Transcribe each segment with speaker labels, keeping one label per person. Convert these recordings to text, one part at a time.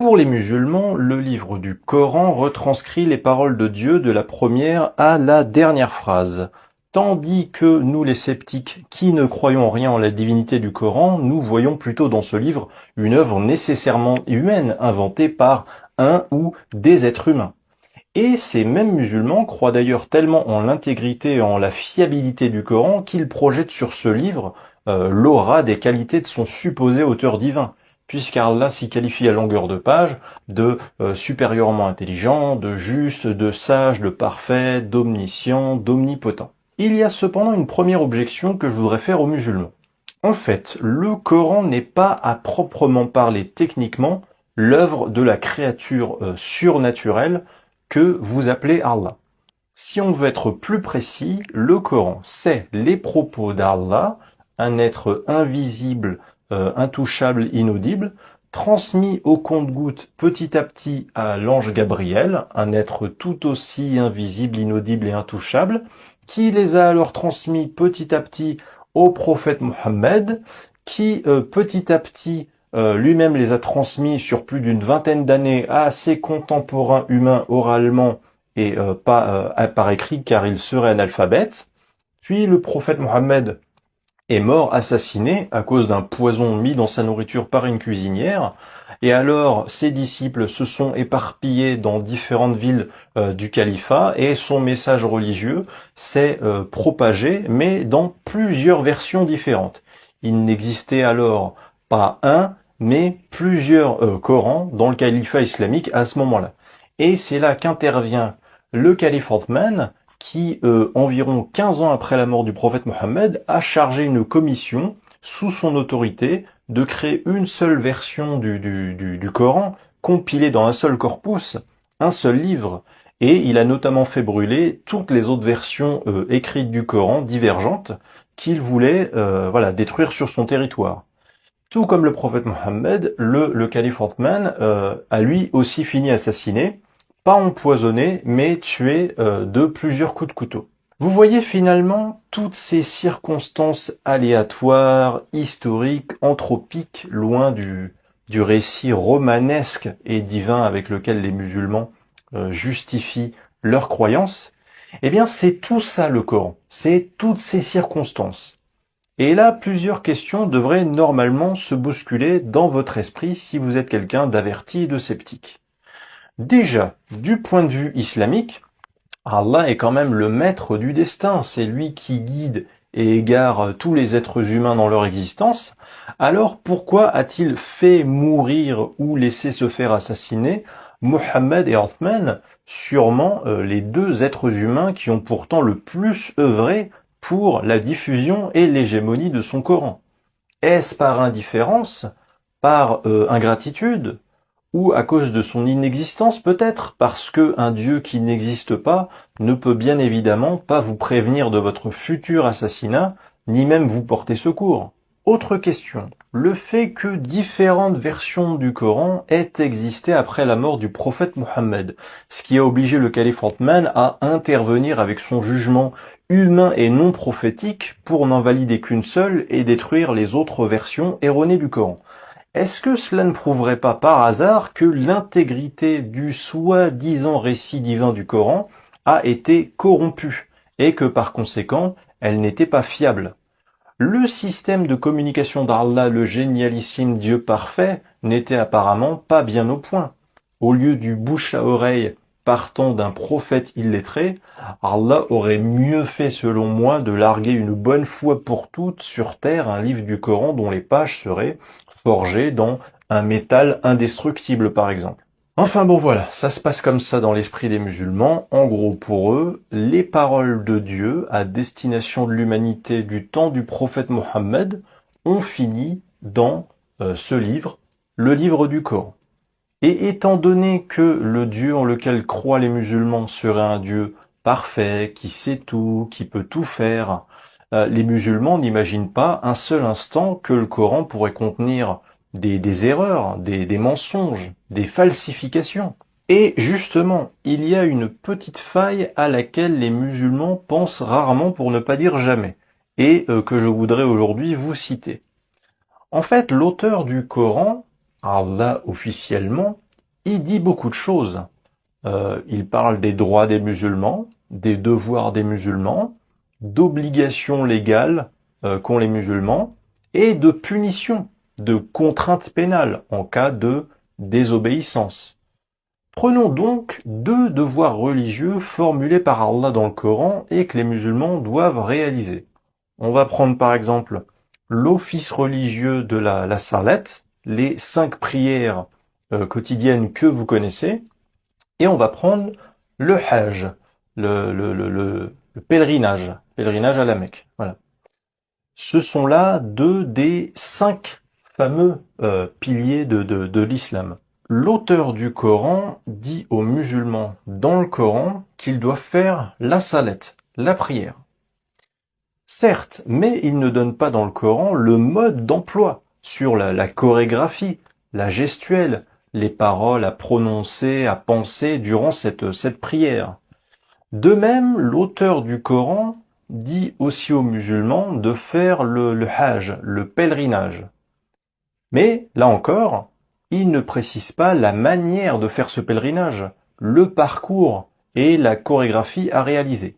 Speaker 1: Pour les musulmans, le livre du Coran retranscrit les paroles de Dieu de la première à la dernière phrase. Tandis que nous les sceptiques, qui ne croyons rien en la divinité du Coran, nous voyons plutôt dans ce livre une œuvre nécessairement humaine, inventée par un ou des êtres humains. Et ces mêmes musulmans croient d'ailleurs tellement en l'intégrité et en la fiabilité du Coran qu'ils projettent sur ce livre l'aura des qualités de son supposé auteur divin, puisqu'Allah s'y qualifie à longueur de page de supérieurement intelligent, de juste, de sage, de parfait, d'omniscient, d'omnipotent. Il y a cependant une première objection que je voudrais faire aux musulmans. En fait, le Coran n'est pas à proprement parler techniquement l'œuvre de la créature surnaturelle que vous appelez Allah. Si on veut être plus précis, le Coran, c'est les propos d'Allah, un être invisible, intouchable, inaudible, transmis au compte-gouttes petit à petit à l'ange Gabriel, un être tout aussi invisible, inaudible et intouchable, qui les a alors transmis petit à petit au prophète Mohammed, qui petit à petit lui-même les a transmis sur plus d'une vingtaine d'années à ses contemporains humains oralement et pas par écrit car il serait analphabète. Puis le prophète Mohammed est mort assassiné à cause d'un poison mis dans sa nourriture par une cuisinière. Et alors ses disciples se sont éparpillés dans différentes villes du califat et son message religieux s'est propagé mais dans plusieurs versions différentes. Il n'existait alors pas un mais plusieurs Corans dans le califat islamique à ce moment-là. Et c'est là qu'intervient le calife Othman qui, environ 15 ans après la mort du prophète Mohammed, a chargé une commission sous son autorité de créer une seule version du Coran, compilée dans un seul corpus, un seul livre, et il a notamment fait brûler toutes les autres versions écrites du Coran divergentes qu'il voulait détruire sur son territoire. Tout comme le prophète Mohammed, le calife Othman a lui aussi fini assassiné, pas empoisonné, mais tué de plusieurs coups de couteau. Vous voyez finalement toutes ces circonstances aléatoires, historiques, anthropiques, loin du récit romanesque et divin avec lequel les musulmans justifient leurs croyances. Eh bien, c'est tout ça le Coran, c'est toutes ces circonstances. Et là, plusieurs questions devraient normalement se bousculer dans votre esprit si vous êtes quelqu'un d'averti et de sceptique. Déjà, du point de vue islamique, Allah est quand même le maître du destin, c'est lui qui guide et égare tous les êtres humains dans leur existence. Alors pourquoi a-t-il fait mourir ou laissé se faire assassiner Mohammed et Othman, sûrement les deux êtres humains qui ont pourtant le plus œuvré pour la diffusion et l'hégémonie de son Coran? Est-ce par indifférence, par ingratitude, ou à cause de son inexistence peut-être, parce que un Dieu qui n'existe pas ne peut bien évidemment pas vous prévenir de votre futur assassinat, ni même vous porter secours? Autre question, le fait que différentes versions du Coran aient existé après la mort du prophète Mohammed, ce qui a obligé le calife Othman à intervenir avec son jugement humain et non prophétique pour n'en valider qu'une seule et détruire les autres versions erronées du Coran. Est-ce que cela ne prouverait pas par hasard que l'intégrité du soi-disant récit divin du Coran a été corrompue et que par conséquent, elle n'était pas fiable? Le système de communication d'Allah, le génialissime Dieu parfait, n'était apparemment pas bien au point. Au lieu du bouche à oreille partant d'un prophète illettré, Allah aurait mieux fait selon moi de larguer une bonne fois pour toutes sur terre un livre du Coran dont les pages seraient forgées dans un métal indestructible par exemple. Enfin bon voilà, ça se passe comme ça dans l'esprit des musulmans. En gros pour eux, les paroles de Dieu à destination de l'humanité du temps du prophète Mohammed ont fini dans ce livre, le livre du Coran. Et étant donné que le Dieu en lequel croient les musulmans serait un Dieu parfait, qui sait tout, qui peut tout faire, les musulmans n'imaginent pas un seul instant que le Coran pourrait contenir des erreurs, des mensonges, des falsifications. Et justement, il y a une petite faille à laquelle les musulmans pensent rarement pour ne pas dire jamais, et que je voudrais aujourd'hui vous citer. En fait, l'auteur du Coran, Allah officiellement, il dit beaucoup de choses. Il parle des droits des musulmans, des devoirs des musulmans, d'obligations légales qu'ont les musulmans, et de punitions, de contraintes pénales en cas de désobéissance. Prenons donc deux devoirs religieux formulés par Allah dans le Coran et que les musulmans doivent réaliser. On va prendre par exemple l'office religieux de la salat, les 5 prières quotidiennes que vous connaissez, et on va prendre le hajj, le pèlerinage à la Mecque. Voilà. Ce sont là deux des 5 fameux piliers de l'islam. L'auteur du Coran dit aux musulmans dans le Coran qu'ils doivent faire la salat, la prière. Certes, mais il ne donne pas dans le Coran le mode d'emploi sur la chorégraphie, la gestuelle, les paroles à prononcer, à penser durant cette prière. De même, l'auteur du Coran dit aussi aux musulmans de faire le hajj, le pèlerinage. Mais, là encore, il ne précise pas la manière de faire ce pèlerinage, le parcours et la chorégraphie à réaliser.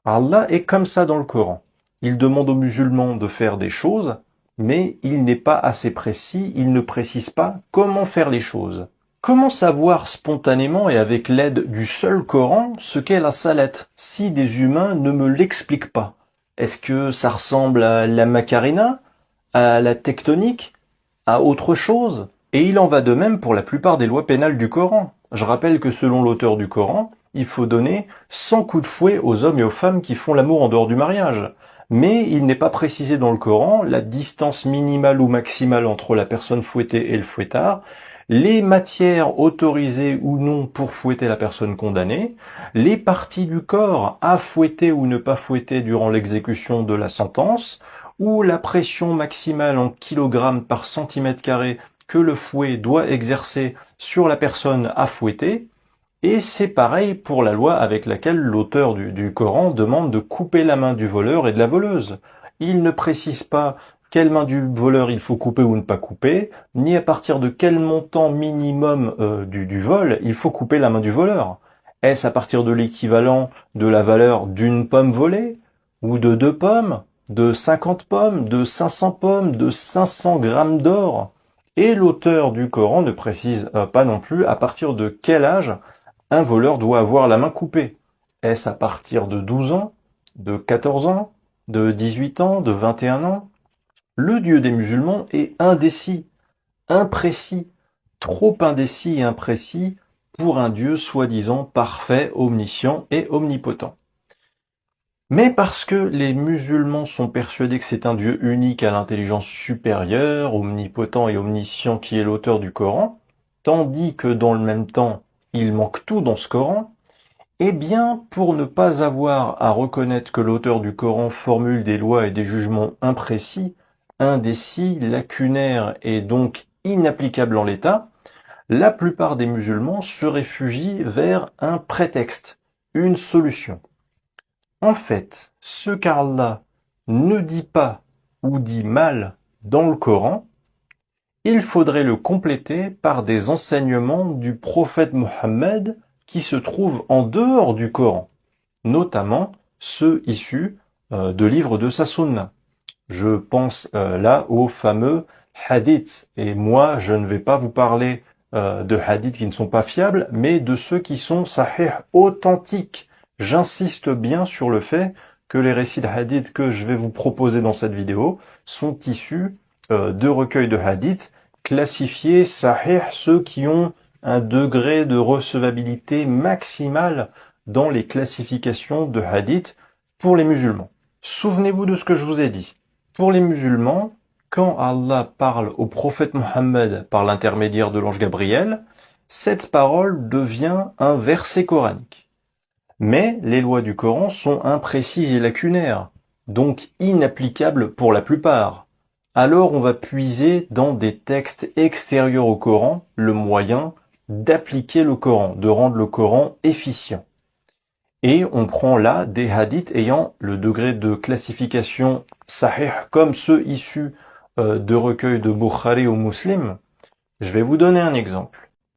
Speaker 1: Allah est comme ça dans le Coran. Il demande aux musulmans de faire des choses, mais il n'est pas assez précis, il ne précise pas comment faire les choses. Comment savoir spontanément et avec l'aide du seul Coran ce qu'est la salat, si des humains ne me l'expliquent pas? Est-ce que ça ressemble à la Macarena, à la tectonique, à autre chose? Et il en va de même pour la plupart des lois pénales du Coran. Je rappelle que selon l'auteur du Coran, il faut donner 100 coups de fouet aux hommes et aux femmes qui font l'amour en dehors du mariage. Mais il n'est pas précisé dans le Coran la distance minimale ou maximale entre la personne fouettée et le fouettard, les matières autorisées ou non pour fouetter la personne condamnée, les parties du corps à fouetter ou ne pas fouetter durant l'exécution de la sentence, ou la pression maximale en kilogrammes par centimètre carré que le fouet doit exercer sur la personne à fouetter. Et c'est pareil pour la loi avec laquelle l'auteur du Coran demande de couper la main du voleur et de la voleuse. Il ne précise pas quelle main du voleur il faut couper ou ne pas couper, ni à partir de quel montant minimum du vol il faut couper la main du voleur. Est-ce à partir de l'équivalent de la valeur d'une pomme volée, ou de 2 pommes, de 50 pommes, de 500 pommes, de 500 grammes d'or? Et l'auteur du Coran ne précise pas non plus à partir de quel âge un voleur doit avoir la main coupée. Est-ce à partir de 12 ans, de 14 ans, de 18 ans, de 21 ans? Le Dieu des musulmans est indécis, imprécis, trop indécis et imprécis pour un Dieu soi-disant parfait, omniscient et omnipotent. Mais parce que les musulmans sont persuadés que c'est un Dieu unique à l'intelligence supérieure, omnipotent et omniscient qui est l'auteur du Coran, tandis que dans le même temps, il manque tout dans ce Coran, eh bien, pour ne pas avoir à reconnaître que l'auteur du Coran formule des lois et des jugements imprécis, indécis, lacunaires et donc inapplicables en l'état, la plupart des musulmans se réfugient vers un prétexte, une solution. En fait, ce qu'Allah ne dit pas ou dit mal dans le Coran, il faudrait le compléter par des enseignements du prophète Mohammed qui se trouvent en dehors du Coran, notamment ceux issus de livres de sa sunna. Je pense là aux fameux hadiths. Et moi, je ne vais pas vous parler de hadiths qui ne sont pas fiables, mais de ceux qui sont sahih, authentiques. J'insiste bien sur le fait que les récits de hadiths que je vais vous proposer dans cette vidéo sont issus de recueils de hadiths classifiés sahih, ceux qui ont un degré de recevabilité maximale dans les classifications de hadiths pour les musulmans. Souvenez-vous de ce que je vous ai dit. Pour les musulmans, quand Allah parle au prophète Mohammed par l'intermédiaire de l'ange Gabriel, cette parole devient un verset coranique. Mais les lois du Coran sont imprécises et lacunaires, donc inapplicables pour la plupart. Alors on va puiser dans des textes extérieurs au Coran le moyen d'appliquer le Coran, de rendre le Coran efficient. Et on prend là des hadiths ayant le degré de classification sahih comme ceux issus de recueils de Bukhari ou Muslim. Je vais vous donner un exemple.